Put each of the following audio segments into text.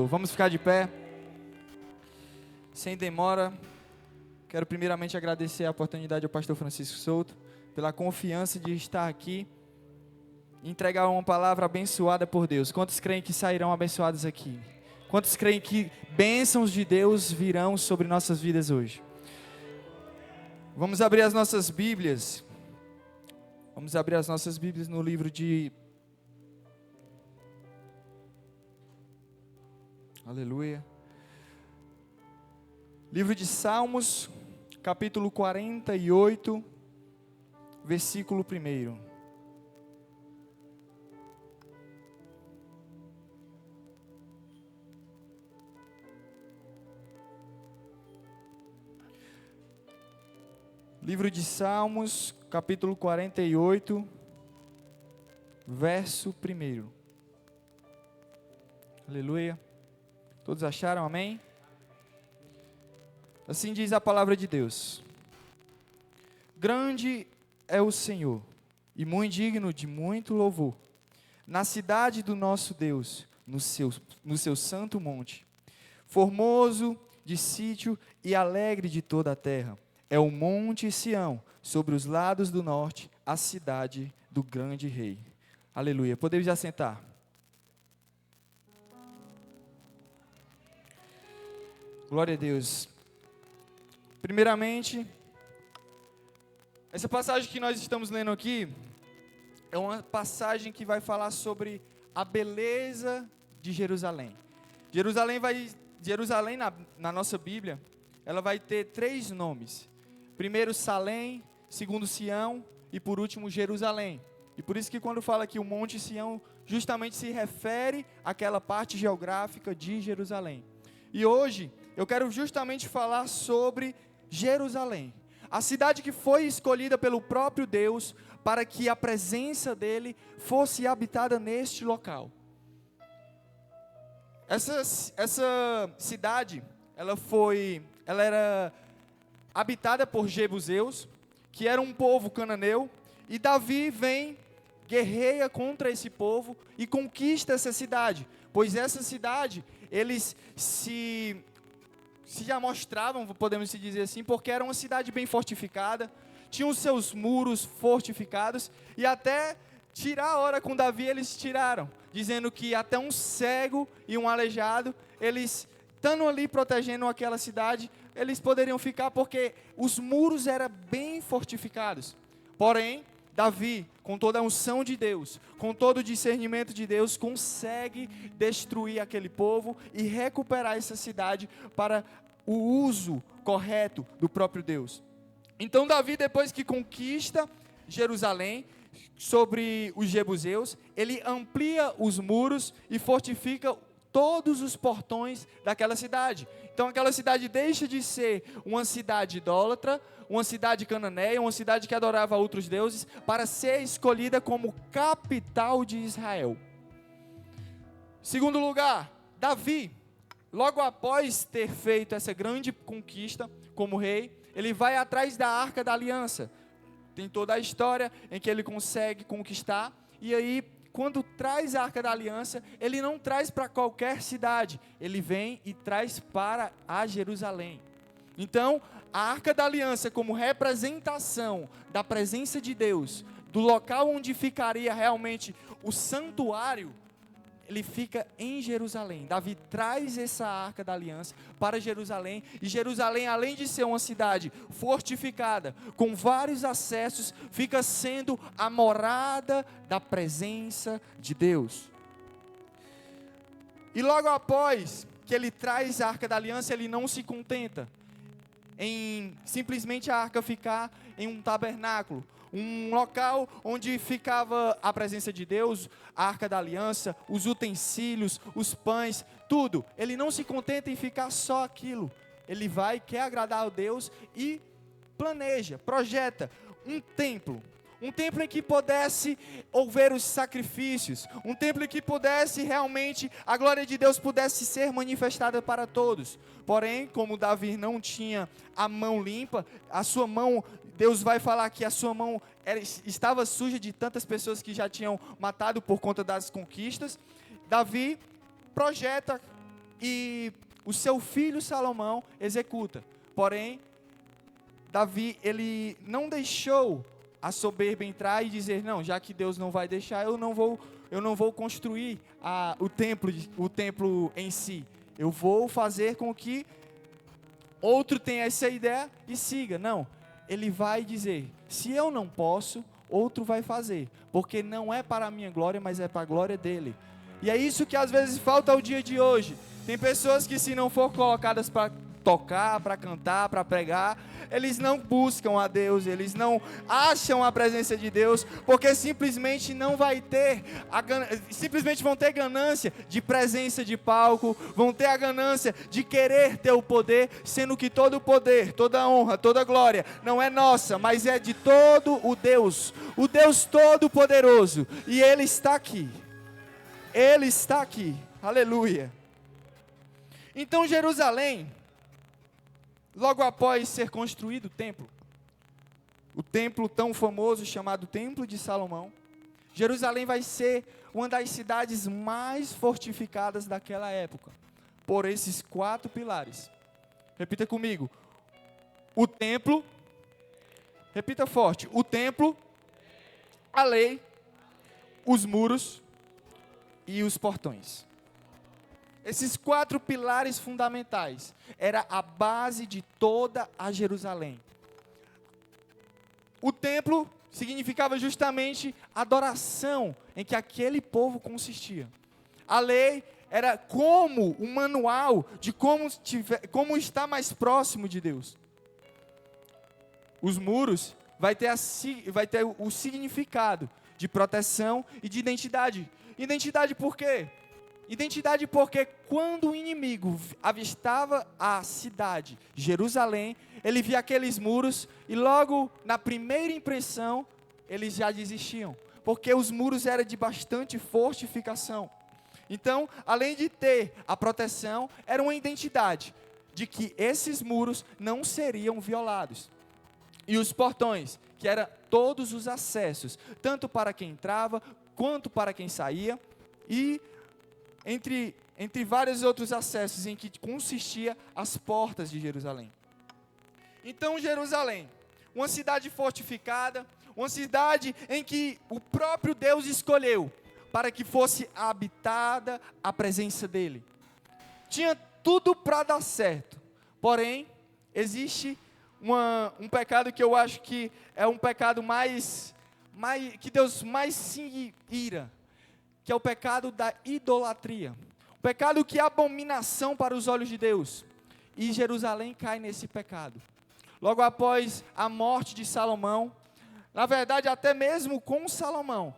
Vamos ficar de pé, sem demora. Quero primeiramente agradecer a oportunidade ao pastor Francisco Souto, pela confiança de estar aqui e entregar uma palavra abençoada por Deus. Quantos creem que sairão abençoados aqui? Quantos creem que bênçãos de Deus virão sobre nossas vidas hoje? Vamos abrir as nossas Bíblias. Vamos abrir as nossas Bíblias no livro de... Aleluia. Livro de Salmos, capítulo 48, versículo 1. Livro de Salmos, capítulo 48, verso 1. Aleluia. Todos acharam? Amém? Assim diz a palavra de Deus. Grande é o Senhor, e muito digno de muito louvor, na cidade do nosso Deus, no seu santo monte. Formoso de sítio e alegre de toda a terra, é o monte Sião, sobre os lados do norte, a cidade do grande rei. Aleluia. Podemos já sentar. Glória a Deus. Primeiramente, essa passagem que nós estamos lendo aqui é uma passagem que vai falar sobre a beleza de Jerusalém. Jerusalém na nossa Bíblia, ela vai ter 3 nomes. Primeiro Salém, segundo Sião e por último Jerusalém. E por isso que quando fala que o Monte Sião justamente se refere àquela parte geográfica de Jerusalém. E hoje eu quero justamente falar sobre Jerusalém, a cidade que foi escolhida pelo próprio Deus para que a presença dele fosse habitada neste local. Essa cidade, ela era habitada por jebuseus, que era um povo cananeu, e Davi vem, guerreia contra esse povo e conquista essa cidade, pois essa cidade, eles se amostravam, podemos dizer assim, porque era uma cidade bem fortificada, tinha os seus muros fortificados, e até tirar a hora com Davi, eles tiraram, dizendo que até um cego e um aleijado, eles, estando ali protegendo aquela cidade, eles poderiam ficar, porque os muros eram bem fortificados. Porém, Davi, com toda a unção de Deus, com todo o discernimento de Deus, consegue destruir aquele povo e recuperar essa cidade para o uso correto do próprio Deus. Então Davi, depois que conquista Jerusalém sobre os jebuseus, ele amplia os muros e fortifica todos os portões daquela cidade. Então aquela cidade deixa de ser uma cidade idólatra, uma cidade cananeia, uma cidade que adorava outros deuses, para ser escolhida como capital de Israel. Segundo lugar, Davi, logo após ter feito essa grande conquista como rei, ele vai atrás da Arca da Aliança. Tem toda a história em que ele consegue conquistar, e aí, quando traz a Arca da Aliança, ele não traz para qualquer cidade, ele vem e traz para a Jerusalém. Então, a Arca da Aliança, como representação da presença de Deus, do local onde ficaria realmente o santuário, ele fica em Jerusalém. Davi traz essa Arca da Aliança para Jerusalém, e Jerusalém, além de ser uma cidade fortificada, com vários acessos, fica sendo a morada da presença de Deus. E logo após que ele traz a Arca da Aliança, ele não se contenta em simplesmente a arca ficar em um tabernáculo, um local onde ficava a presença de Deus, a Arca da Aliança, os utensílios, os pães, tudo. Ele não se contenta em ficar só aquilo. Ele quer agradar a Deus e planeja, projeta um templo em que pudesse houver os sacrifícios, um templo em que pudesse realmente, a glória de Deus pudesse ser manifestada para todos. Porém, como Davi não tinha a mão limpa, a sua mão, Deus vai falar que a sua mão estava suja de tantas pessoas que já tinham matado por conta das conquistas. Davi projeta e o seu filho Salomão executa. Porém, Davi, ele não deixou a soberba entrar e dizer, não, já que Deus não vai deixar, eu não vou construir o templo em si. Eu vou fazer com que outro tenha essa ideia e siga. Não, ele vai dizer, se eu não posso, outro vai fazer, porque não é para a minha glória, mas é para a glória dele. E é isso que às vezes falta ao dia de hoje. Tem pessoas que, se não for colocadas para tocar, para cantar, para pregar, eles não buscam a Deus, eles não acham a presença de Deus, porque simplesmente não vai ter, simplesmente vão ter ganância de presença de palco, vão ter a ganância de querer ter o poder, sendo que todo o poder, toda a honra, toda a glória, não é nossa, mas é de todo o Deus Todo-Poderoso, e Ele está aqui, aleluia. Então Jerusalém, logo após ser construído o templo tão famoso chamado Templo de Salomão, Jerusalém vai ser uma das cidades mais fortificadas daquela época, por esses 4 pilares. Repita comigo, o templo, repita forte, o templo, a lei, os muros e os portões. Esses 4 pilares fundamentais era a base de toda a Jerusalém. O templo significava justamente a adoração em que aquele povo consistia. A lei era como um manual de como estar mais próximo de Deus. Os muros vai ter o significado de proteção e de identidade. Identidade por quê? Identidade porque quando o inimigo avistava a cidade, Jerusalém, ele via aqueles muros e logo na primeira impressão, eles já desistiam. Porque os muros eram de bastante fortificação. Então, além de ter a proteção, era uma identidade de que esses muros não seriam violados. E os portões, que eram todos os acessos, tanto para quem entrava, quanto para quem saía, e entre vários outros acessos em que consistia as portas de Jerusalém. Então Jerusalém, uma cidade fortificada, uma cidade em que o próprio Deus escolheu para que fosse habitada a presença dele. Tinha tudo para dar certo, porém existe um pecado que eu acho que é um pecado que Deus mais se ira, que é o pecado da idolatria. O pecado que é abominação para os olhos de Deus. E Jerusalém cai nesse pecado. Logo após a morte de Salomão, na verdade até mesmo com Salomão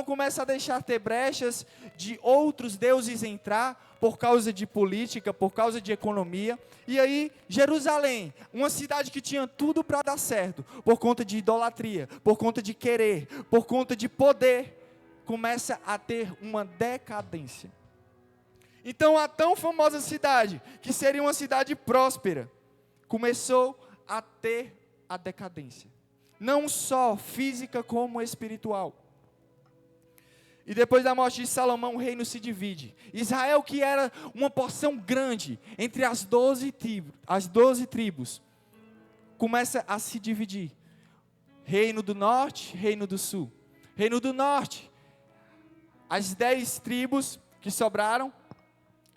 começa a deixar ter brechas de outros deuses entrar por causa de política, por causa de economia. E aí Jerusalém, uma cidade que tinha tudo para dar certo, por conta de idolatria, por conta de querer, por conta de poder, começa a ter uma decadência. Então a tão famosa cidade, que seria uma cidade próspera, começou a ter a decadência. Não só física como espiritual. E depois da morte de Salomão, o reino se divide. Israel, que era uma porção grande entre as 12 tribos, começa a se dividir. Reino do norte, reino do sul. Reino do norte, as 10 tribos que sobraram,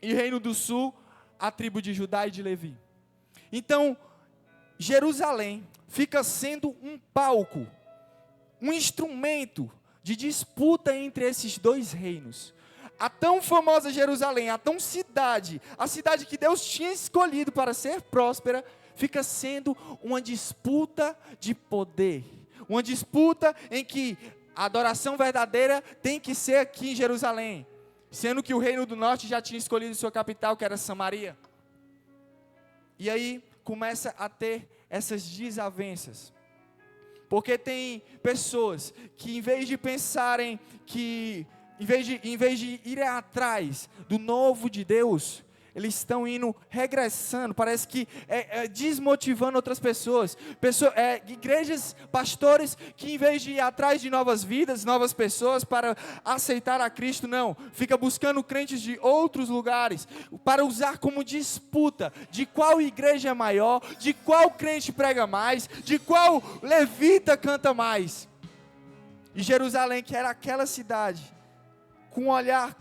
e reino do sul, a tribo de Judá e de Levi. Então, Jerusalém fica sendo um palco, um instrumento de disputa entre esses 2 reinos. A tão famosa Jerusalém, a cidade que Deus tinha escolhido para ser próspera, fica sendo uma disputa de poder. Uma disputa em que a adoração verdadeira tem que ser aqui em Jerusalém, sendo que o reino do norte já tinha escolhido sua capital, que era Samaria. E aí começa a ter essas desavenças, porque tem pessoas que, em vez de pensarem que, em vez de irem atrás do novo de Deus, eles estão indo regressando, parece que desmotivando outras pessoas. Igrejas, pastores que em vez de ir atrás de novas vidas, novas pessoas para aceitar a Cristo, não, fica buscando crentes de outros lugares, para usar como disputa, de qual igreja é maior, de qual crente prega mais, de qual levita canta mais. E Jerusalém, que era aquela cidade, com um olhar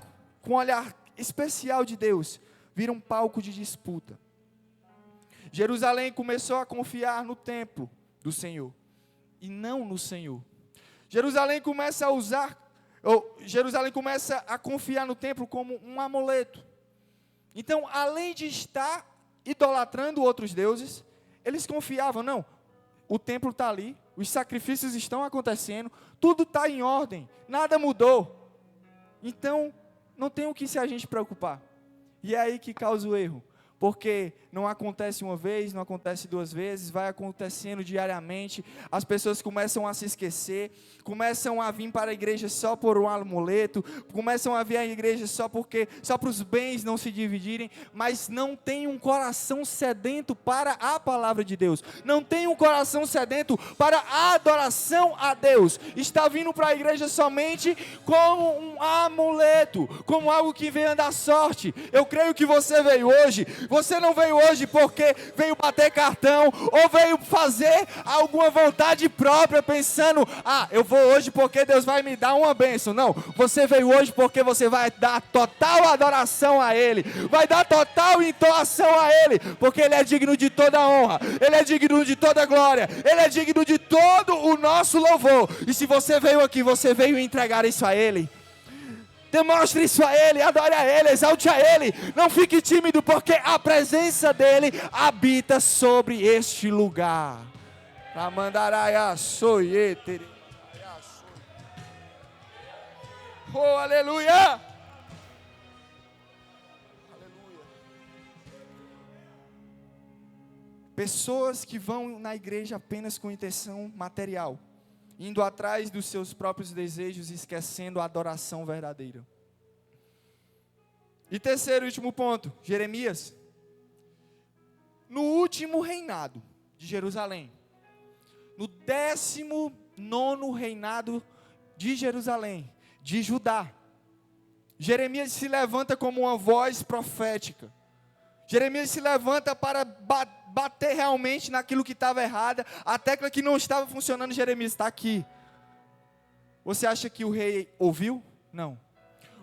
especial de Deus, vira um palco de disputa. Jerusalém começou a confiar no templo do Senhor, e não no Senhor. Jerusalém começa a confiar no templo como um amuleto. Então, além de estar idolatrando outros deuses, eles confiavam, não, o templo está ali, os sacrifícios estão acontecendo, tudo está em ordem, nada mudou. Então, não tem o que a gente preocupar. E é aí que causa o erro. Porque não acontece uma vez, não acontece duas vezes, vai acontecendo diariamente, as pessoas começam a se esquecer, começam a vir para a igreja só por um amuleto, começam a vir à igreja só para os bens não se dividirem, mas não tem um coração sedento para a palavra de Deus, não tem um coração sedento para a adoração a Deus, está vindo para a igreja somente como um amuleto, como algo que vem dar sorte. Eu creio que você veio hoje. Você não veio hoje porque veio bater cartão, ou veio fazer alguma vontade própria, pensando, eu vou hoje porque Deus vai me dar uma bênção. Não, você veio hoje porque você vai dar total adoração a Ele, vai dar total entoação a Ele, porque Ele é digno de toda honra, Ele é digno de toda glória, Ele é digno de todo o nosso louvor. E se você veio aqui, você veio entregar isso a Ele. Demonstre isso a Ele, adore a Ele, exalte a Ele. Não fique tímido, porque a presença dEle habita sobre este lugar. Oh, aleluia! Aleluia! Pessoas que vão na igreja apenas com intenção material, indo atrás dos seus próprios desejos, esquecendo a adoração verdadeira. E terceiro e último ponto, Jeremias. No último reinado de Jerusalém, no 19º reinado de Jerusalém, de Judá, Jeremias se levanta como uma voz profética. Jeremias se levanta para bater realmente naquilo que estava errado, a tecla que não estava funcionando. Jeremias está aqui. Você acha que o rei ouviu? Não.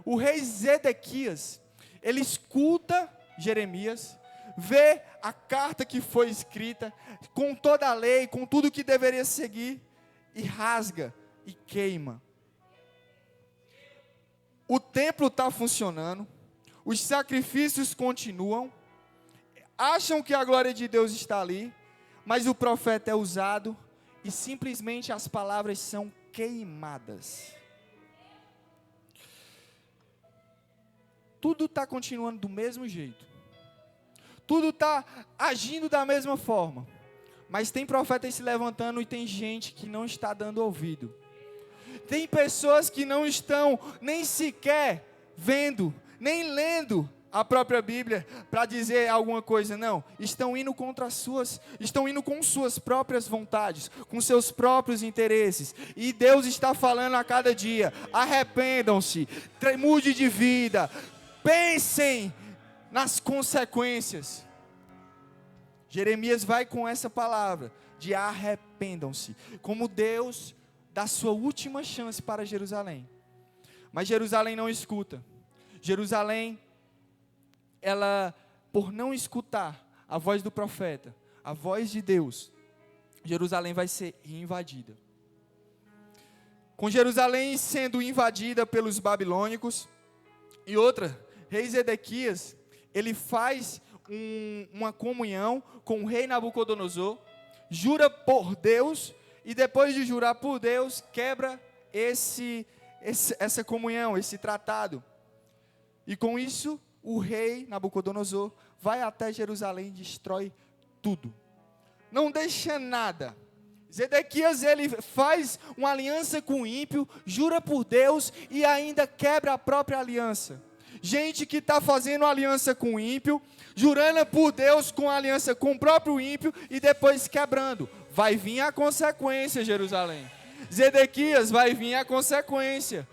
O rei Zedequias, ele escuta Jeremias, vê a carta que foi escrita, com toda a lei, com tudo que deveria seguir, e rasga e queima. O templo está funcionando, os sacrifícios continuam, acham que a glória de Deus está ali, mas o profeta é usado e simplesmente as palavras são queimadas. Tudo está continuando do mesmo jeito, tudo está agindo da mesma forma, mas tem profetas se levantando e tem gente que não está dando ouvido. Tem pessoas que não estão nem sequer vendo, nem lendo a própria Bíblia para dizer alguma coisa, não, estão indo estão indo com suas próprias vontades, com seus próprios interesses, e Deus está falando a cada dia: arrependam-se, mude de vida, pensem nas consequências. Jeremias vai com essa palavra de arrependam-se, como Deus dá sua última chance para Jerusalém, mas Jerusalém não escuta. Jerusalém, ela, por não escutar a voz do profeta, a voz de Deus, Jerusalém vai ser invadida. Com Jerusalém sendo invadida pelos babilônicos, e outra, rei Zedequias, ele faz uma comunhão com o rei Nabucodonosor, jura por Deus, e depois de jurar por Deus, quebra essa comunhão, esse tratado. E com isso, o rei Nabucodonosor vai até Jerusalém e destrói tudo. Não deixa nada. Zedequias, ele faz uma aliança com o ímpio, jura por Deus e ainda quebra a própria aliança. Gente que está fazendo aliança com o ímpio, jurando por Deus com aliança com o próprio ímpio e depois quebrando. Vai vir a consequência, Jerusalém. Zedequias, vai vir a consequência.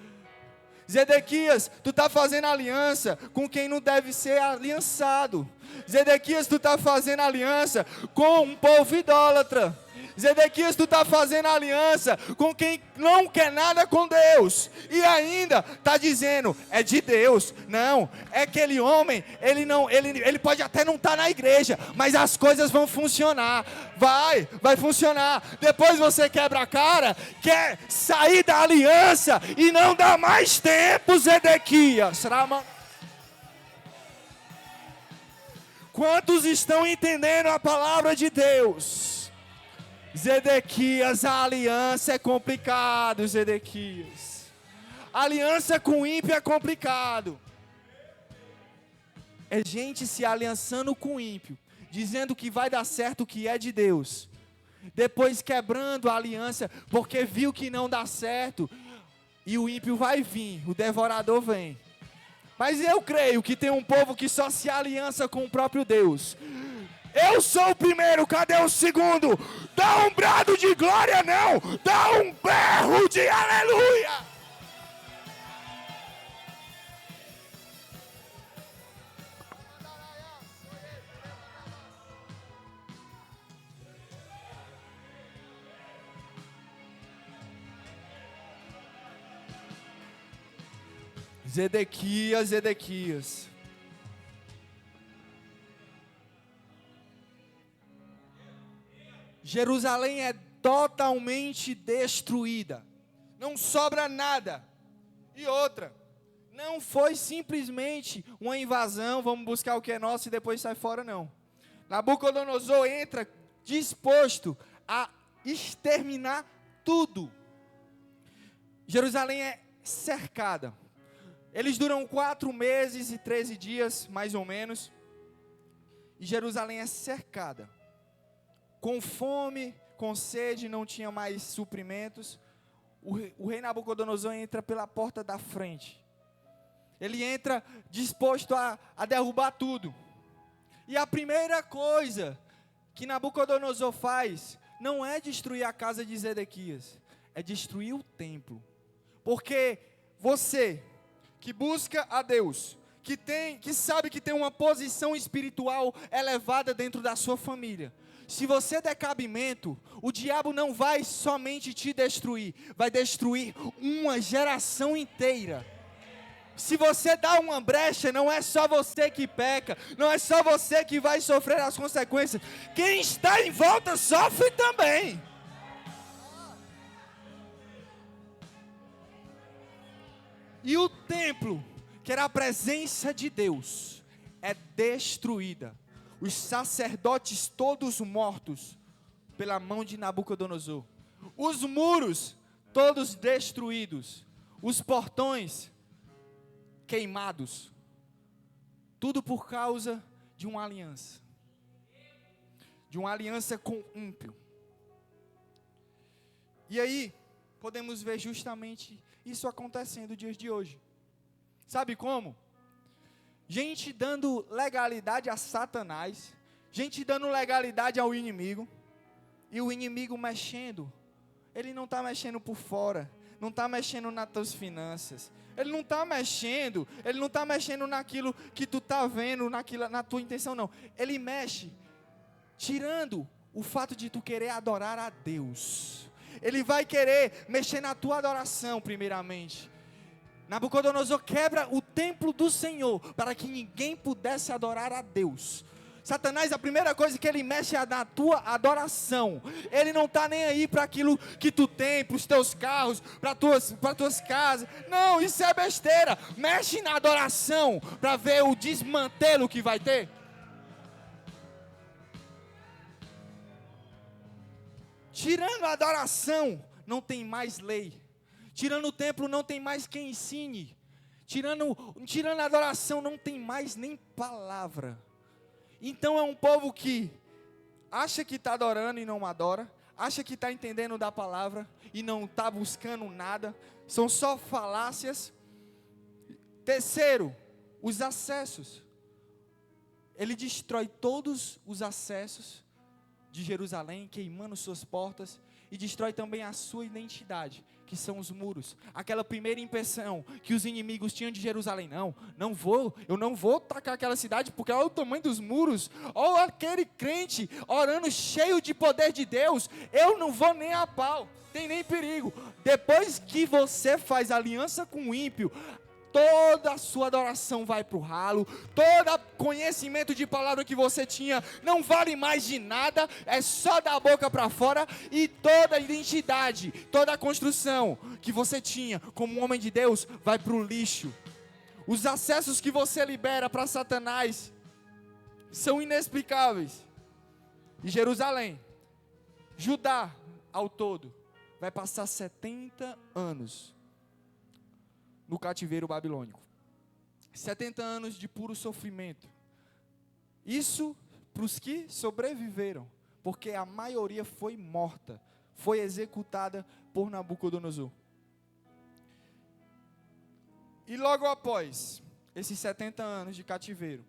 Zedequias, tu está fazendo aliança com quem não deve ser aliançado. Zedequias, tu está fazendo aliança com um povo idólatra. Zedequias, tu está fazendo aliança com quem não quer nada com Deus. E ainda está dizendo, é de Deus. Não, é aquele homem, ele pode até não estar na igreja, mas as coisas vão funcionar. Vai funcionar. Depois você quebra a cara, quer sair da aliança e não dá mais tempo, Zedequias. Quantos estão entendendo a palavra de Deus? Zedequias, a aliança é complicado, Zedequias. Aliança com ímpio é complicado. É gente se aliançando com ímpio, dizendo que vai dar certo o que é de Deus. Depois quebrando a aliança, porque viu que não dá certo. E o ímpio vai vir, o devorador vem. Mas eu creio que tem um povo que só se aliança com o próprio Deus. Eu sou o primeiro, cadê o segundo? Dá um brado de glória, não! Dá um berro de aleluia! Zedequias. Jerusalém é totalmente destruída. Não sobra nada. E outra, não foi simplesmente uma invasão, vamos buscar o que é nosso e depois sai fora, não. Nabucodonosor entra disposto a exterminar tudo. Jerusalém é cercada. Eles duram 4 meses e 13 dias, mais ou menos. E Jerusalém é cercada. Com fome, com sede, não tinha mais suprimentos. O rei Nabucodonosor entra pela porta da frente. Ele entra disposto a derrubar tudo. E a primeira coisa que Nabucodonosor faz não é destruir a casa de Zedequias, é destruir o templo. Porque você que busca a Deus, que sabe que tem uma posição espiritual elevada dentro da sua família, se você der cabimento, o diabo não vai somente te destruir, vai destruir uma geração inteira. Se você dá uma brecha, não é só você que peca, não é só você que vai sofrer as consequências, quem está em volta sofre também. E o templo, que era a presença de Deus, é destruída. Os sacerdotes todos mortos pela mão de Nabucodonosor. Os muros todos destruídos. Os portões queimados. Tudo por causa de uma aliança. De uma aliança com ímpio. E aí, podemos ver justamente isso acontecendo nos dias de hoje. Sabe como? Gente dando legalidade a Satanás, gente dando legalidade ao inimigo, e o inimigo mexendo. Ele não está mexendo por fora, não está mexendo nas tuas finanças, ele não está mexendo naquilo que tu está vendo, na tua intenção, não. Ele mexe, tirando o fato de tu querer adorar a Deus. Ele vai querer mexer na tua adoração primeiramente. Nabucodonosor quebra o templo do Senhor, para que ninguém pudesse adorar a Deus. Satanás, a primeira coisa que ele mexe é na tua adoração. Ele não está nem aí para aquilo que tu tem, para os teus carros, para tuas casas. Não, isso é besteira. Mexe na adoração, para ver o desmantelo que vai ter. Tirando a adoração, não tem mais lei. Tirando o templo, não tem mais quem ensine. Tirando a adoração, não tem mais nem palavra. Então é um povo que acha que está adorando e não adora. Acha que está entendendo da palavra e não está buscando nada. São só falácias. Terceiro, os acessos. Ele destrói todos os acessos de Jerusalém, queimando suas portas, e destrói também a sua identidade, que são os muros. Aquela primeira impressão que os inimigos tinham de Jerusalém: eu não vou atacar aquela cidade, porque olha o tamanho dos muros, olha aquele crente orando cheio de poder de Deus, eu não vou nem a pau, tem nem perigo. Depois que você faz aliança com o ímpio, toda a sua adoração vai para o ralo, todo conhecimento de palavra que você tinha não vale mais de nada, é só da boca para fora, e toda a identidade, toda a construção que você tinha como um homem de Deus vai para o lixo. Os acessos que você libera para Satanás são inexplicáveis. E Jerusalém, Judá ao todo, vai passar 70 anos no cativeiro babilônico. 70 anos de puro sofrimento. Isso para os que sobreviveram, porque a maioria foi morta, foi executada por Nabucodonosor. E logo após esses 70 anos de cativeiro,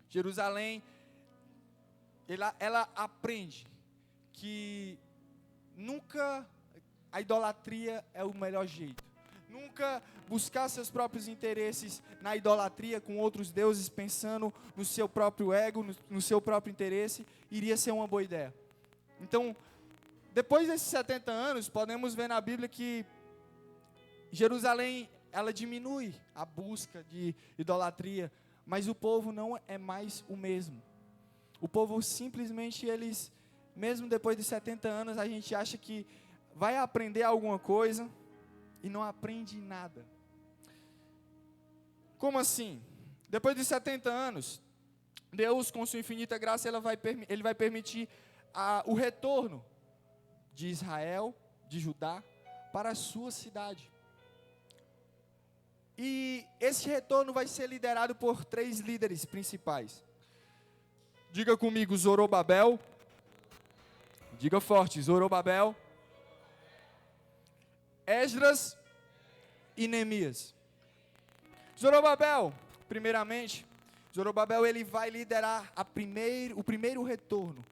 Jerusalém, ela aprende que nunca a idolatria é o melhor jeito. Nunca buscar seus próprios interesses na idolatria com outros deuses, pensando no seu próprio ego, no seu próprio interesse, iria ser uma boa ideia. Então, depois desses 70 anos, podemos ver na Bíblia que Jerusalém, ela diminui a busca de idolatria, mas o povo não é mais o mesmo. O povo simplesmente, eles, mesmo depois de 70 anos, a gente acha que vai aprender alguma coisa e não aprende nada. Como assim? Depois de 70 anos, Deus, com sua infinita graça, Ele vai permitir o retorno de Israel, de Judá, para a sua cidade. E esse retorno vai ser liderado por 3 líderes principais. Diga comigo, Zorobabel. Diga forte, Zorobabel, Esdras e Neemias. Zorobabel, primeiramente, ele vai liderar o primeiro retorno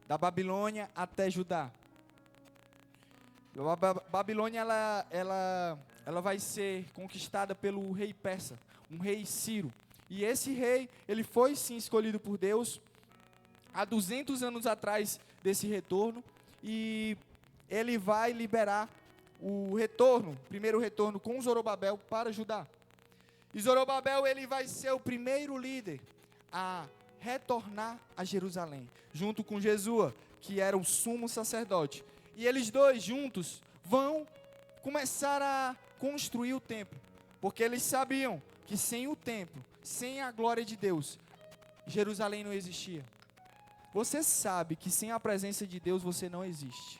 da Babilônia até Judá. A Babilônia, ela vai ser conquistada pelo rei persa, um rei Ciro. E esse rei, ele foi sim escolhido por Deus há 200 anos atrás desse retorno, e ele vai liberar o primeiro retorno com Zorobabel para Judá. E Zorobabel, ele vai ser o primeiro líder a retornar a Jerusalém, junto com Jesua, que era o sumo sacerdote. E eles dois juntos vão começar a construir o templo, porque eles sabiam que sem o templo, sem a glória de Deus, Jerusalém não existia. Você sabe que sem a presença de Deus você não existe.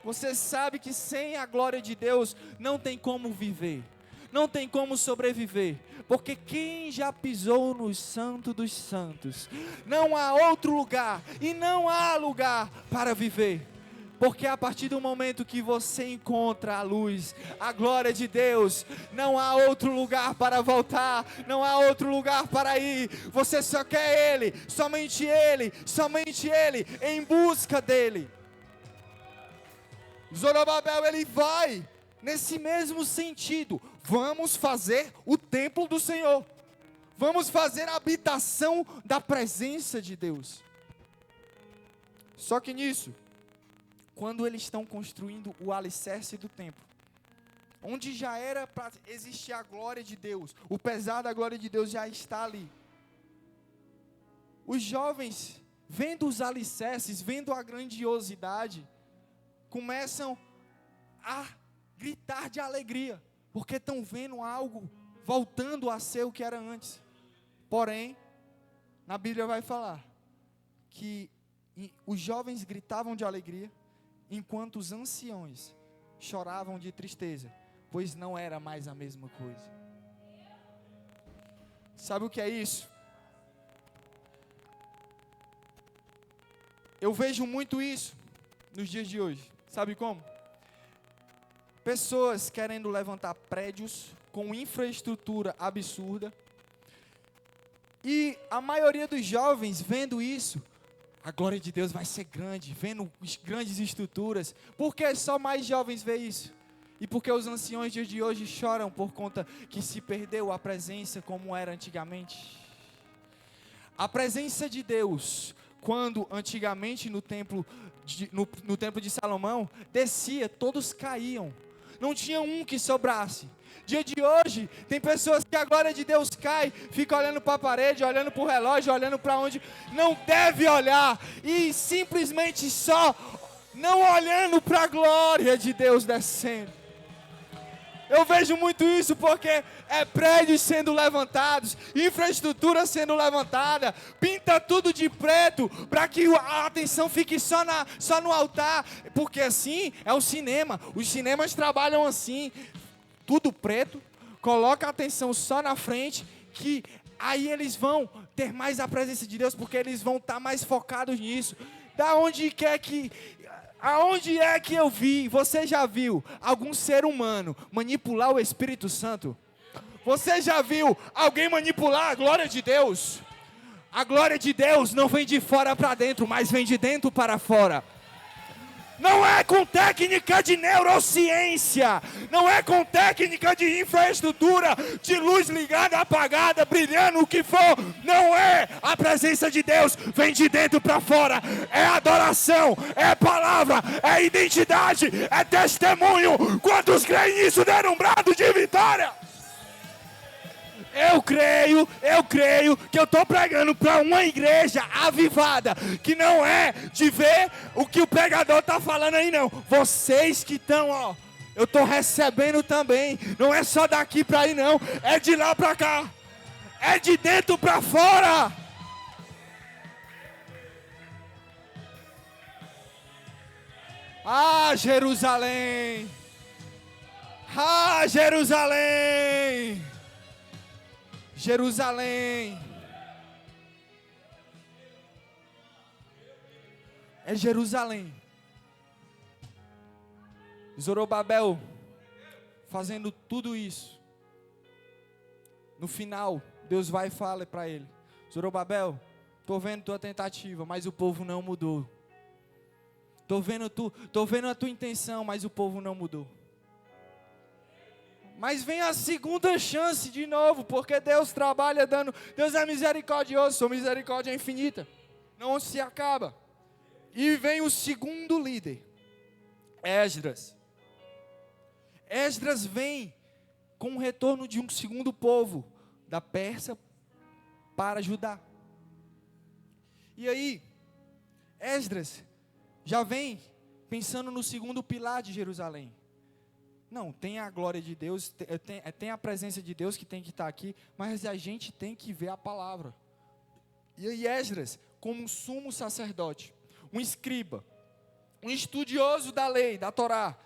Você sabe que sem a glória de Deus não tem como viver, não tem como sobreviver, porque quem já pisou no Santo dos Santos, não há outro lugar e não há lugar para viver. Porque a partir do momento que você encontra a luz, a glória de Deus, não há outro lugar para voltar, não há outro lugar para ir. Você só quer Ele, somente Ele, em busca dEle. Zorobabel, ele vai nesse mesmo sentido. Vamos fazer o templo do Senhor. Vamos fazer a habitação da presença de Deus. Só que nisso, quando eles estão construindo o alicerce do templo, onde já era para existir a glória de Deus, o pesar da glória de Deus já está ali. Os jovens, vendo os alicerces, vendo a grandiosidade, começam a gritar de alegria, porque estão vendo algo voltando a ser o que era antes. Porém, na Bíblia vai falar que os jovens gritavam de alegria, enquanto os anciões choravam de tristeza, pois não era mais a mesma coisa. Sabe o que é isso? Eu vejo muito isso nos dias de hoje. Sabe como? Pessoas querendo levantar prédios, com infraestrutura absurda. E a maioria dos jovens vendo isso, a glória de Deus vai ser grande, vendo grandes estruturas. Por que só mais jovens vê isso? E porque os anciões de hoje choram por conta que se perdeu a presença como era antigamente? A presença de Deus, quando antigamente no templo de Salomão, descia, todos caíam. Não tinha um que sobrasse. Dia de hoje, tem pessoas que a glória de Deus cai, fica olhando para a parede, olhando para o relógio, olhando para onde não deve olhar, e simplesmente só não olhando para a glória de Deus descendo. Eu vejo muito isso porque é prédios sendo levantados, infraestrutura sendo levantada, pinta tudo de preto para que a atenção fique só no altar, porque assim é o cinema. Os cinemas trabalham assim, tudo preto, coloca a atenção só na frente, que aí eles vão ter mais a presença de Deus, porque eles vão estar mais focados nisso. Aonde é que eu vi, você já viu algum ser humano manipular o Espírito Santo? Você já viu alguém manipular a glória de Deus? A glória de Deus não vem de fora para dentro, mas vem de dentro para fora. Não é com técnica de neurociência, não é com técnica de infraestrutura, de luz ligada, apagada, brilhando, o que for. Não é. A presença de Deus vem de dentro para fora. É adoração, é palavra, é identidade, é testemunho. Quantos creem nisso, deram um brado de vitória? Eu creio que eu estou pregando para uma igreja avivada, que não é de ver o que o pregador está falando aí não. Vocês que estão, eu estou recebendo também, não é só daqui para aí não, é de lá para cá, é de dentro para fora. Ah, Jerusalém! Ah, Jerusalém! Jerusalém, é Jerusalém. Zorobabel fazendo tudo isso. No final, Deus vai e fala para ele: Zorobabel, estou vendo tua tentativa, mas o povo não mudou. Estou vendo a tua intenção, mas o povo não mudou. Mas vem a segunda chance de novo, porque Deus trabalha dando. Deus é misericordioso, sua misericórdia é infinita, não se acaba. E vem o segundo líder, Esdras. Esdras vem com o retorno de um segundo povo, da Pérsia para Judá. E aí, Esdras já vem pensando no segundo pilar de Jerusalém. Não, tem a glória de Deus, tem a presença de Deus que tem que estar aqui, mas a gente tem que ver a palavra. E aí Esdras, como um sumo sacerdote, um escriba, um estudioso da lei, da Torá,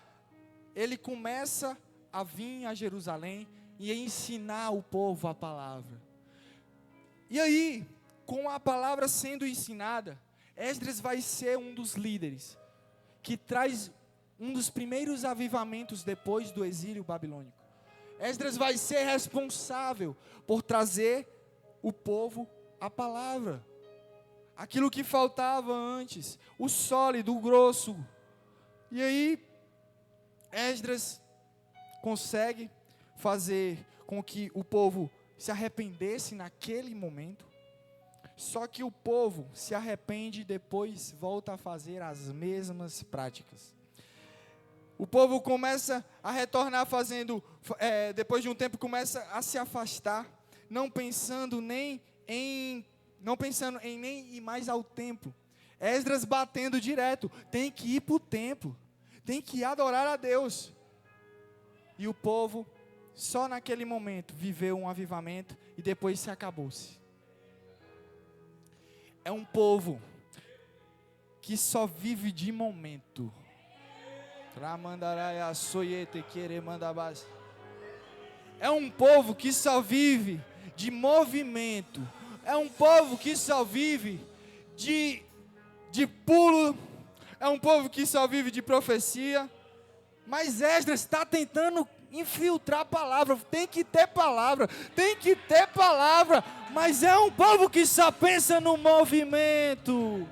ele começa a vir a Jerusalém e a ensinar o povo a palavra. E aí, com a palavra sendo ensinada, Esdras vai ser um dos líderes, que traz um dos primeiros avivamentos depois do exílio babilônico. Esdras vai ser responsável por trazer o povo a palavra. Aquilo que faltava antes, o sólido, o grosso. E aí, Esdras consegue fazer com que o povo se arrependesse naquele momento. Só que o povo se arrepende e depois volta a fazer as mesmas práticas. O povo começa a retornar fazendo, depois de um tempo começa a se afastar, não pensando em nem ir mais ao templo. Esdras batendo direto, tem que ir para o templo, tem que adorar a Deus. E o povo, só naquele momento, viveu um avivamento e depois se acabou-se. É um povo que só vive de momento. É um povo que só vive de movimento. É um povo que só vive de pulo. É um povo que só vive de profecia. Mas Esdras está tentando infiltrar a palavra, tem que ter palavra, mas é um povo que só pensa no movimento.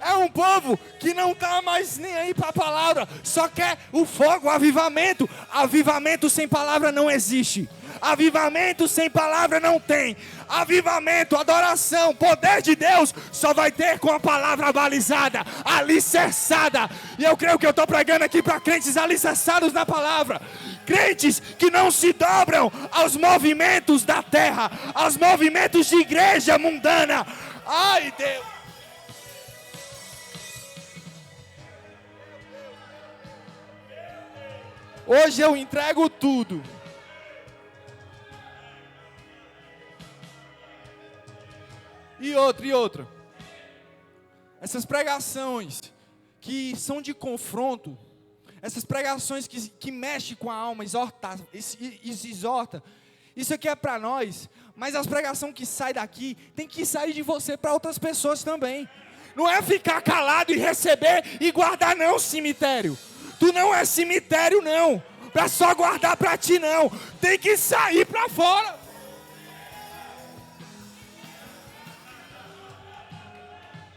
É um povo que não está mais nem aí para a palavra, só quer o fogo, o avivamento. Avivamento sem palavra não existe. Avivamento sem palavra não tem. Avivamento, adoração, poder de Deus só vai ter com a palavra balizada, alicerçada. E eu creio que eu estou pregando aqui para crentes alicerçados na palavra. Crentes que não se dobram aos movimentos da terra, aos movimentos de igreja mundana. Ai, Deus. Hoje eu entrego tudo. E outra. Essas pregações que são de confronto, essas pregações que mexem com a alma, exorta, isso aqui é para nós, mas as pregações que saem daqui, tem que sair de você para outras pessoas também. Não é ficar calado e receber e guardar não, cemitério. Tu não é cemitério não, para só guardar para ti não, tem que sair para fora.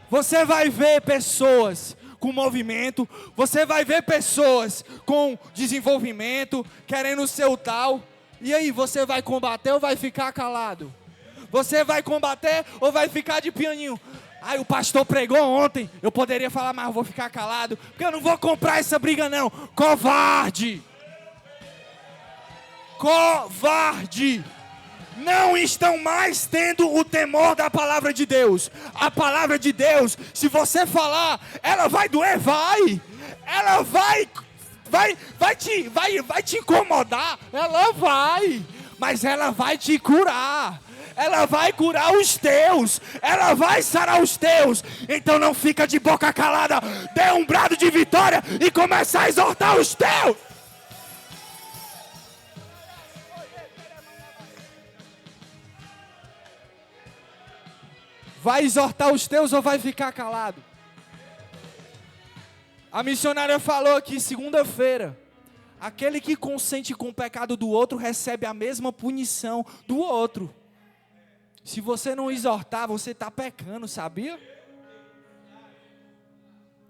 Você vai ver pessoas com movimento, você vai ver pessoas com desenvolvimento, querendo ser o tal. E aí, você vai combater ou vai ficar calado? Você vai combater ou vai ficar de pianinho? Ai, o pastor pregou ontem, eu poderia falar, mas eu vou ficar calado, porque eu não vou comprar essa briga não. Covarde! Covarde! Não estão mais tendo o temor da palavra de Deus. A palavra de Deus, se você falar, ela vai doer, vai. Ela vai te incomodar, ela vai. Mas ela vai te curar. Ela vai curar os teus. Ela vai sarar os teus. Então não fica de boca calada. Dê um brado de vitória e começa a exortar os teus. Vai exortar os teus ou vai ficar calado? A missionária falou aqui segunda-feira. Aquele que consente com o pecado do outro recebe a mesma punição do outro. Se você não exortar, você está pecando, sabia?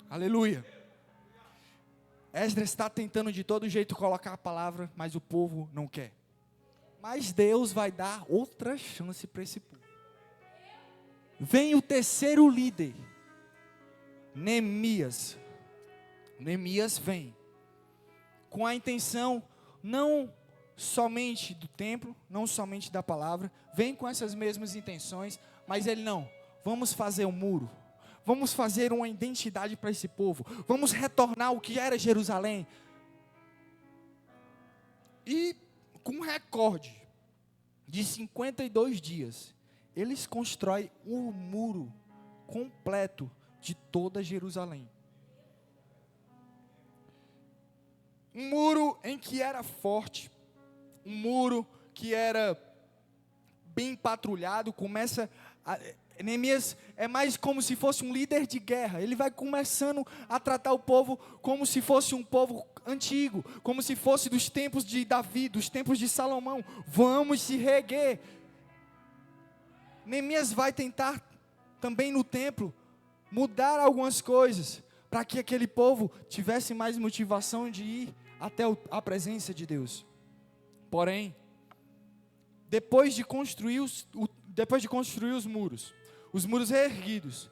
Aleluia. Esdras está tentando de todo jeito colocar a palavra, mas o povo não quer. Mas Deus vai dar outra chance para esse povo. Vem o terceiro líder, Neemias. Neemias vem com a intenção não somente do templo, não somente da palavra, vem com essas mesmas intenções, mas ele não, vamos fazer um muro, vamos fazer uma identidade para esse povo, vamos retornar o que era Jerusalém. E com um recorde de 52 dias, eles constroem um muro completo de toda Jerusalém. Um muro em que era forte, um muro que era bem patrulhado. Neemias é mais como se fosse um líder de guerra. Ele vai começando a tratar o povo como se fosse um povo antigo, como se fosse dos tempos de Davi, dos tempos de Salomão. Vamos se reerguer. Neemias vai tentar também no templo mudar algumas coisas para que aquele povo tivesse mais motivação de ir até a presença de Deus. Porém, depois de construir os muros reerguidos,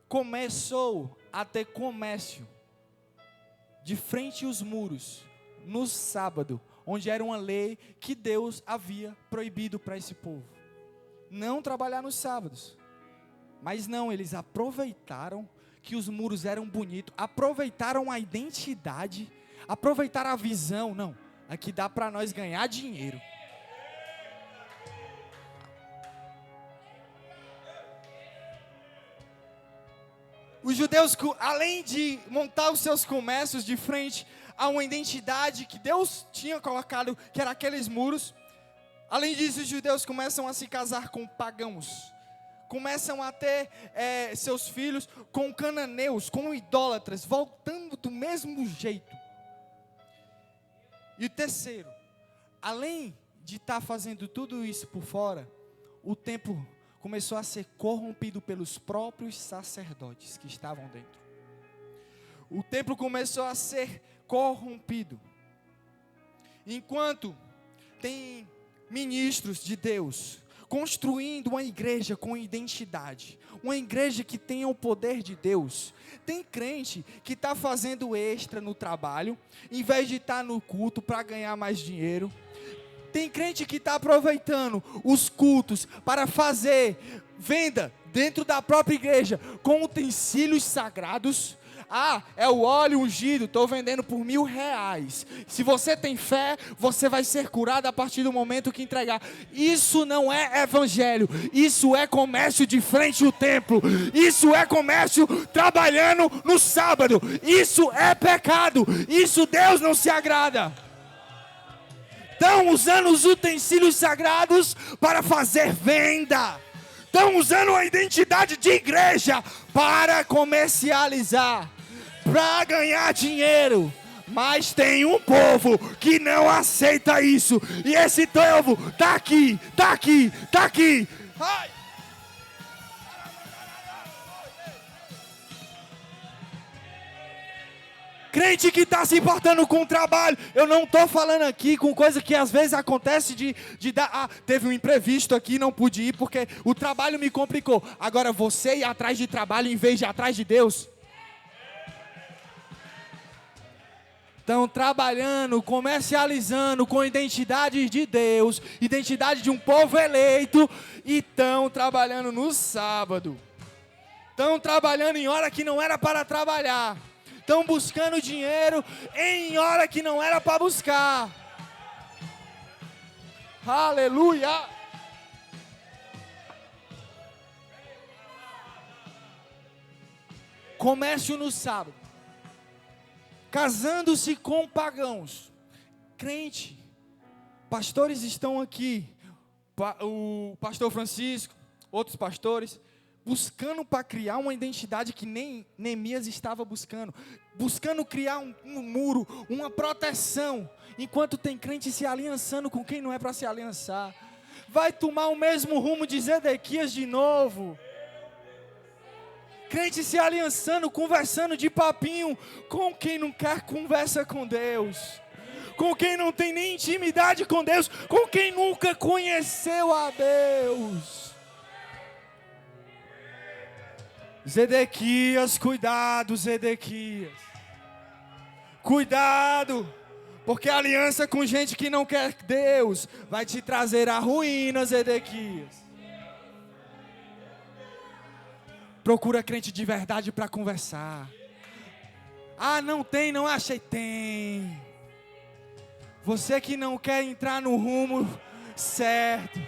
começou a ter comércio de frente aos muros no sábado, onde era uma lei que Deus havia proibido para esse povo. Não trabalhar nos sábados. Mas não, eles aproveitaram que os muros eram bonitos, aproveitaram a identidade, aproveitaram a visão. Não, aqui dá para nós ganhar dinheiro. Os judeus, além de montar os seus comércios de frente a uma identidade que Deus tinha colocado, que era aqueles muros, além disso, os judeus começam a se casar com pagãos, começam a ter seus filhos com cananeus, com idólatras, voltando do mesmo jeito. E o terceiro, além de estar fazendo tudo isso por fora, o templo começou a ser corrompido pelos próprios sacerdotes que estavam dentro. O templo começou a ser corrompido. Enquanto tem ministros de Deus construindo uma igreja com identidade, uma igreja que tenha o poder de Deus, tem crente que está fazendo extra no trabalho, em vez de estar no culto para ganhar mais dinheiro. Tem crente que está aproveitando os cultos para fazer venda dentro da própria igreja com utensílios sagrados. Ah, é o óleo ungido, estou vendendo por R$1.000. Se você tem fé, você vai ser curado a partir do momento que entregar. Isso não é evangelho, isso é comércio de frente ao templo. Isso é comércio trabalhando no sábado. Isso é pecado, isso Deus não se agrada. Estão usando os utensílios sagrados para fazer venda. Estão usando a identidade de igreja para comercializar, para ganhar dinheiro. Mas tem um povo que não aceita isso. E esse povo está aqui, está aqui, está aqui. Ai! Crente que está se importando com o trabalho. Eu não estou falando aqui com coisa que às vezes acontece de dar. Ah, teve um imprevisto aqui, não pude ir porque o trabalho me complicou. Agora você ir atrás de trabalho em vez de ir atrás de Deus. Estão trabalhando, comercializando com identidade de Deus, identidade de um povo eleito, e estão trabalhando no sábado. Estão trabalhando em hora que não era para trabalhar. Estão buscando dinheiro em hora que não era para buscar. Aleluia! Comércio no sábado. Casando-se com pagãos. Crente. Pastores estão aqui. O pastor Francisco, outros pastores, buscando para criar uma identidade que nem Neemias estava buscando. Buscando criar um muro, uma proteção. Enquanto tem crente se aliançando com quem não é para se aliançar. Vai tomar o mesmo rumo de Zedequias de novo. Crente se aliançando, conversando de papinho com quem não quer conversa com Deus. Com quem não tem nem intimidade com Deus. Com quem nunca conheceu a Deus. Zedequias, cuidado, Zedequias. Cuidado, porque a aliança com gente que não quer Deus vai te trazer a ruína, Zedequias. Procura crente de verdade para conversar. Ah, não tem, não achei, tem. Você que não quer entrar no rumo certo.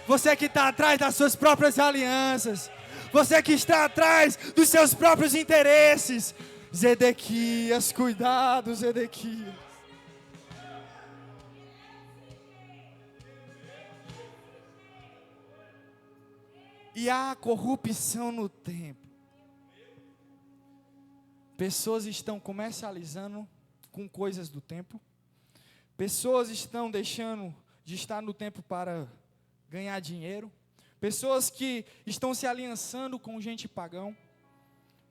Você que está atrás das suas próprias alianças. Você que está atrás dos seus próprios interesses. Zedequias, cuidado, Zedequias. E há corrupção no templo. Pessoas estão comercializando com coisas do templo. Pessoas estão deixando de estar no templo para ganhar dinheiro. Pessoas que estão se aliançando com gente pagão.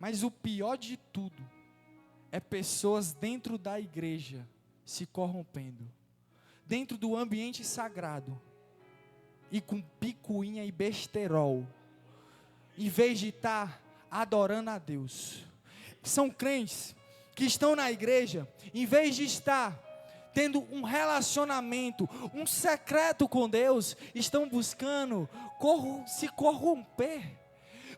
Mas o pior de tudo é pessoas dentro da igreja se corrompendo. Dentro do ambiente sagrado. E com picuinha e besterol. Em vez de estar adorando a Deus. São crentes que estão na igreja, em vez de estar tendo um relacionamento, um secreto com Deus, estão buscando se corromper,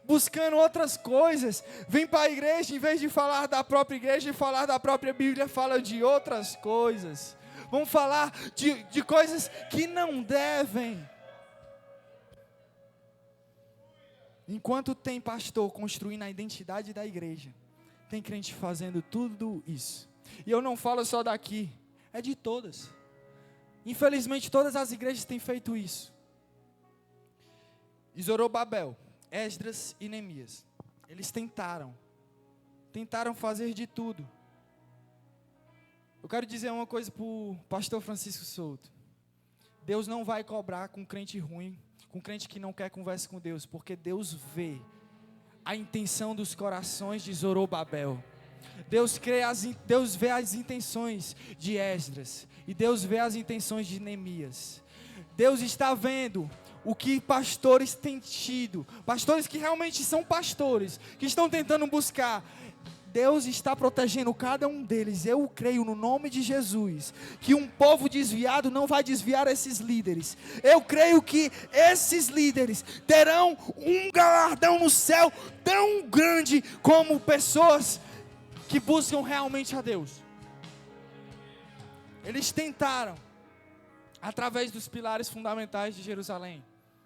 buscando outras coisas. Vem para a igreja, em vez de falar da própria igreja e falar da própria Bíblia, fala de outras coisas. Vão falar de coisas que não devem. Enquanto tem pastor construindo a identidade da igreja, tem crente fazendo tudo isso. E eu não falo só daqui, é de todas. Infelizmente todas as igrejas têm feito isso. Zorobabel, Esdras e Neemias, eles tentaram fazer de tudo. Eu quero dizer uma coisa para o pastor Francisco Souto. Deus não vai cobrar com crente ruim, com crente que não quer conversa com Deus, porque Deus vê a intenção dos corações de Zorobabel. Deus vê as intenções de Esdras, e Deus vê as intenções de Neemias. Deus está vendo o que pastores têm tido, pastores que realmente são pastores, que estão tentando buscar. Deus está protegendo cada um deles. Eu creio no nome de Jesus, que um povo desviado não vai desviar esses líderes. Eu creio que esses líderes terão um galardão no céu tão grande como pessoas que buscam realmente a Deus. Eles tentaram, através dos pilares fundamentais de Jerusalém.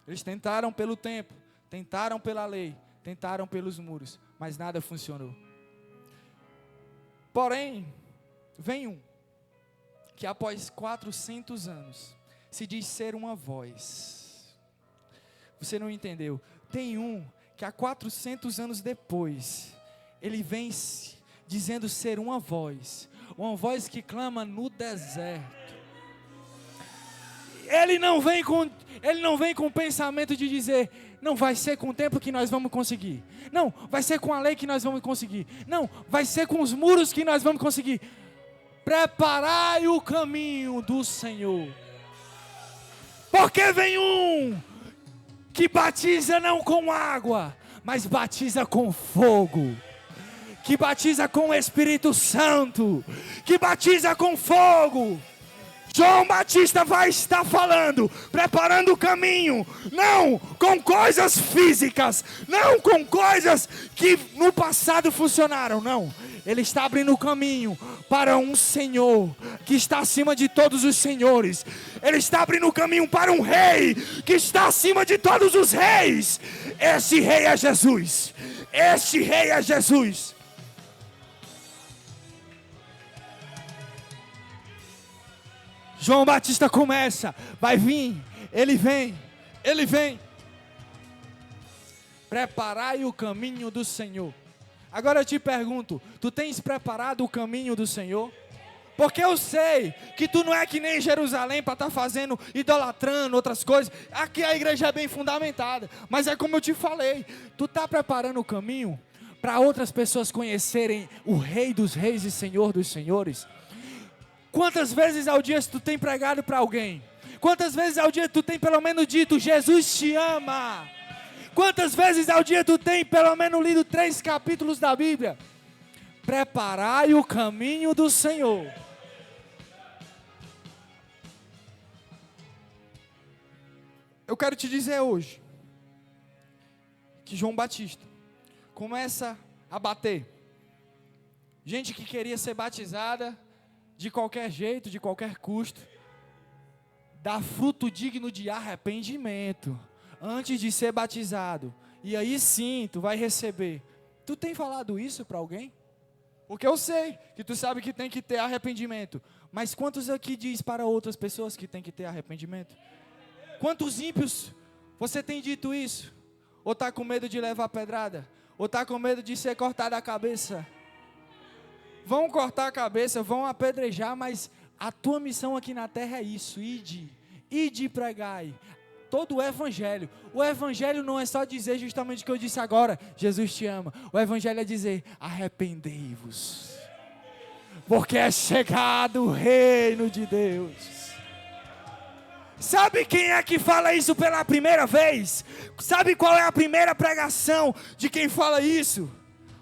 Eles tentaram pelo templo, tentaram pela lei, tentaram pelos muros, mas nada funcionou. Porém, vem um, que após 400 anos, se diz ser uma voz. Você não entendeu? Tem um, que há 400 anos depois, ele vem dizendo ser uma voz que clama no deserto. Ele não vem com o pensamento de dizer, não vai ser com o tempo que nós vamos conseguir. Não, vai ser com a lei que nós vamos conseguir. Não, vai ser com os muros que nós vamos conseguir. Preparai o caminho do Senhor. Porque vem um que batiza não com água, mas batiza com fogo. Que batiza com o Espírito Santo. Que batiza com fogo. João Batista vai estar falando, preparando o caminho, não com coisas físicas, não com coisas que no passado funcionaram, não. Ele está abrindo o caminho para um Senhor que está acima de todos os senhores. Ele está abrindo o caminho para um rei que está acima de todos os reis. Esse rei é Jesus. Este rei é Jesus. João Batista começa, vai vir, ele vem. Preparai o caminho do Senhor. Agora eu te pergunto, tu tens preparado o caminho do Senhor? Porque eu sei que tu não é que nem Jerusalém para estar fazendo, idolatrando outras coisas. Aqui a igreja é bem fundamentada, mas é como eu te falei, tu está preparando o caminho para outras pessoas conhecerem o Rei dos Reis e Senhor dos Senhores? Quantas vezes ao dia tu tem pregado para alguém? Quantas vezes ao dia tu tem pelo menos dito, Jesus te ama? Quantas vezes ao dia tu tem pelo menos lido 3 capítulos da Bíblia? Preparai o caminho do Senhor. Eu quero te dizer hoje, que João Batista começa a bater. Gente que queria ser batizada de qualquer jeito, de qualquer custo, dá fruto digno de arrependimento, antes de ser batizado, e aí sim, tu vai receber. Tu tem falado isso para alguém? Porque eu sei, que tu sabe que tem que ter arrependimento, mas quantos aqui diz para outras pessoas que tem que ter arrependimento? Quantos ímpios você tem dito isso? Ou está com medo de levar pedrada? Ou está com medo de ser cortado a cabeça? Vão cortar a cabeça, vão apedrejar, mas a tua missão aqui na terra é isso, ide e pregai todo o evangelho. O evangelho não é só dizer justamente o que eu disse agora, Jesus te ama. O evangelho é dizer, arrependei-vos, porque é chegado o reino de Deus. Sabe quem é que fala isso pela primeira vez? Sabe qual é a primeira pregação de quem fala isso?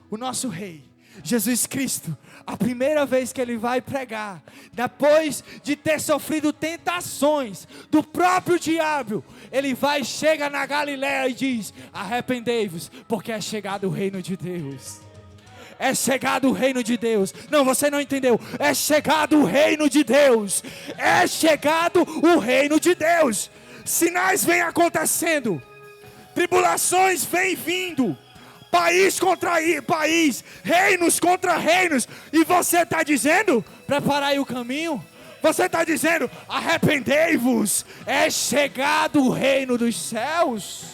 O nosso rei, Jesus Cristo. A primeira vez que ele vai pregar, depois de ter sofrido tentações do próprio diabo, ele vai, chega na Galileia e diz, arrependei-vos, porque é chegado o reino de Deus. É chegado o reino de Deus. Não, você não entendeu. É chegado o reino de Deus. É chegado o reino de Deus. Sinais vêm acontecendo. Tribulações vêm vindo. País contra país, reinos contra reinos, e você está dizendo, preparai o caminho, você está dizendo, arrependei-vos, é chegado o reino dos céus.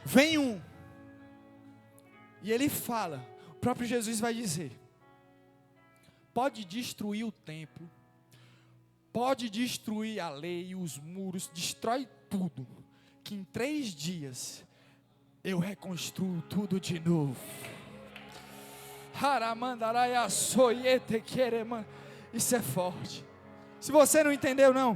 Vem um, E ele fala, o próprio Jesus vai dizer: pode destruir o templo, pode destruir a lei, os muros, destrói tudo, que em 3 dias eu reconstruo tudo de novo. Isso é forte. Se você não entendeu não,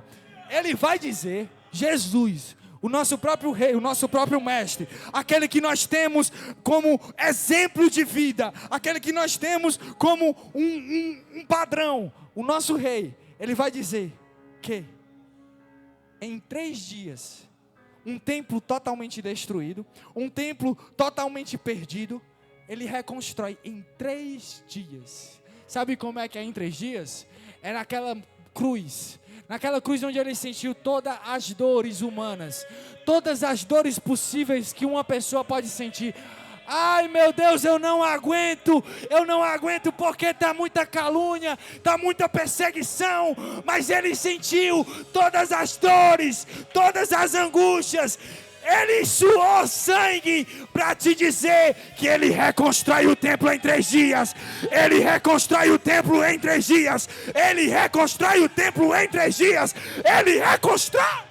ele vai dizer, Jesus, o nosso próprio rei, o nosso próprio mestre, aquele que nós temos como exemplo de vida, aquele que nós temos como um padrão, o nosso rei, ele vai dizer que em 3 dias, um templo totalmente destruído, um templo totalmente perdido, ele reconstrói em 3 dias. Sabe como é que é em 3 dias? É naquela cruz onde ele sentiu todas as dores humanas, todas as dores possíveis que uma pessoa pode sentir. Ai meu Deus, eu não aguento porque está muita calúnia, está muita perseguição, mas ele sentiu todas as dores, todas as angústias. Ele suou sangue para te dizer que ele reconstrói o templo em 3 dias. Ele reconstrói o templo em 3 dias. Ele reconstrói o templo em 3 dias. Ele reconstrói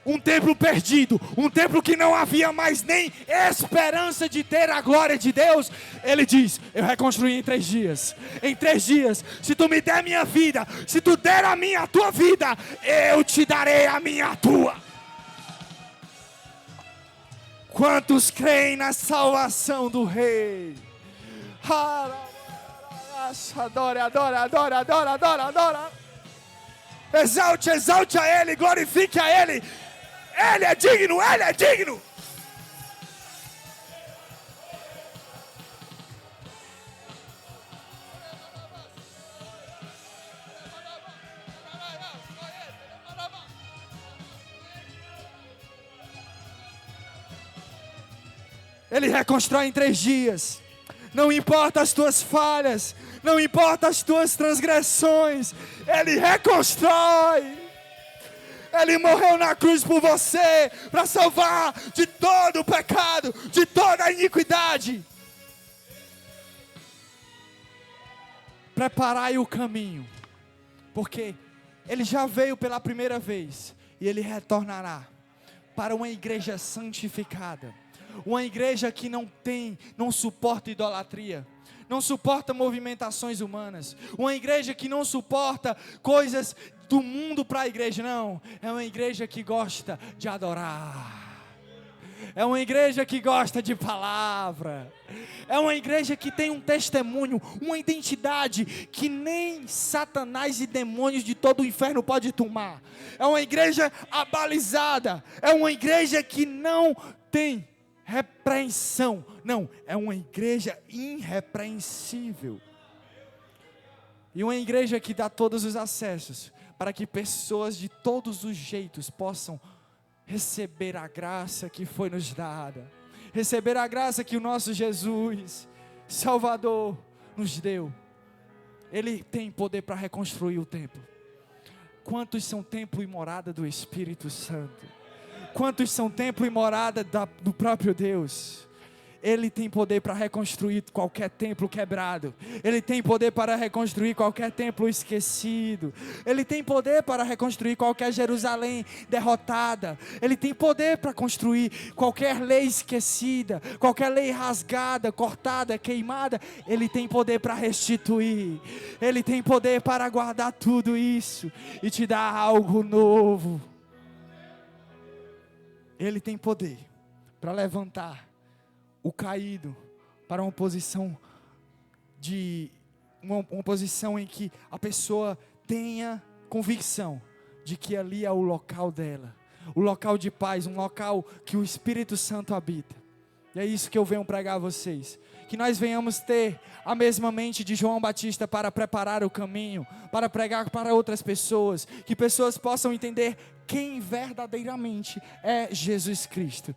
um templo perdido, um templo que não havia mais nem esperança de ter a glória de Deus. Ele diz: eu reconstruí em 3 dias. Em 3 dias, se tu me der minha vida, se tu der a tua vida, eu te darei a minha tua. Quantos creem na salvação do rei? Adora, adora, adora, adora, adora, adora. Exalte, exalte a ele, glorifique a ele. Ele é digno, ele é digno. Ele reconstrói em 3 dias. Não importa as tuas falhas, não importa as tuas transgressões, ele reconstrói. Ele morreu na cruz por você, para salvar de todo o pecado, de toda a iniquidade. Preparai o caminho, porque ele já veio pela primeira vez, e ele retornará para uma igreja santificada, uma igreja que não suporta idolatria, não suporta movimentações humanas, uma igreja que não suporta coisas do mundo para a igreja, não, é uma igreja que gosta de adorar, é uma igreja que gosta de palavra, é uma igreja que tem um testemunho, uma identidade que nem Satanás e demônios de todo o inferno pode tomar, é uma igreja abalizada, é uma igreja que não tem repreensão, não, é uma igreja irrepreensível, e uma igreja que dá todos os acessos, para que pessoas de todos os jeitos possam receber a graça que foi nos dada, receber a graça que o nosso Jesus, Salvador, nos deu. Ele tem poder para reconstruir o templo. Quantos são templo e morada do Espírito Santo? Quantos são templo e morada do próprio Deus? Ele tem poder para reconstruir qualquer templo quebrado. Ele tem poder para reconstruir qualquer templo esquecido. Ele tem poder para reconstruir qualquer Jerusalém derrotada. Ele tem poder para construir qualquer lei esquecida, qualquer lei rasgada, cortada, queimada. Ele tem poder para restituir. Ele tem poder para guardar tudo isso e te dar algo novo. Ele tem poder para levantar o caído para uma posição uma posição em que a pessoa tenha convicção de que ali é o local dela, o local de paz, um local que o Espírito Santo habita. E é isso que eu venho pregar a vocês, que nós venhamos ter a mesma mente de João Batista para preparar o caminho, para pregar para outras pessoas, que pessoas possam entender quem verdadeiramente é Jesus Cristo,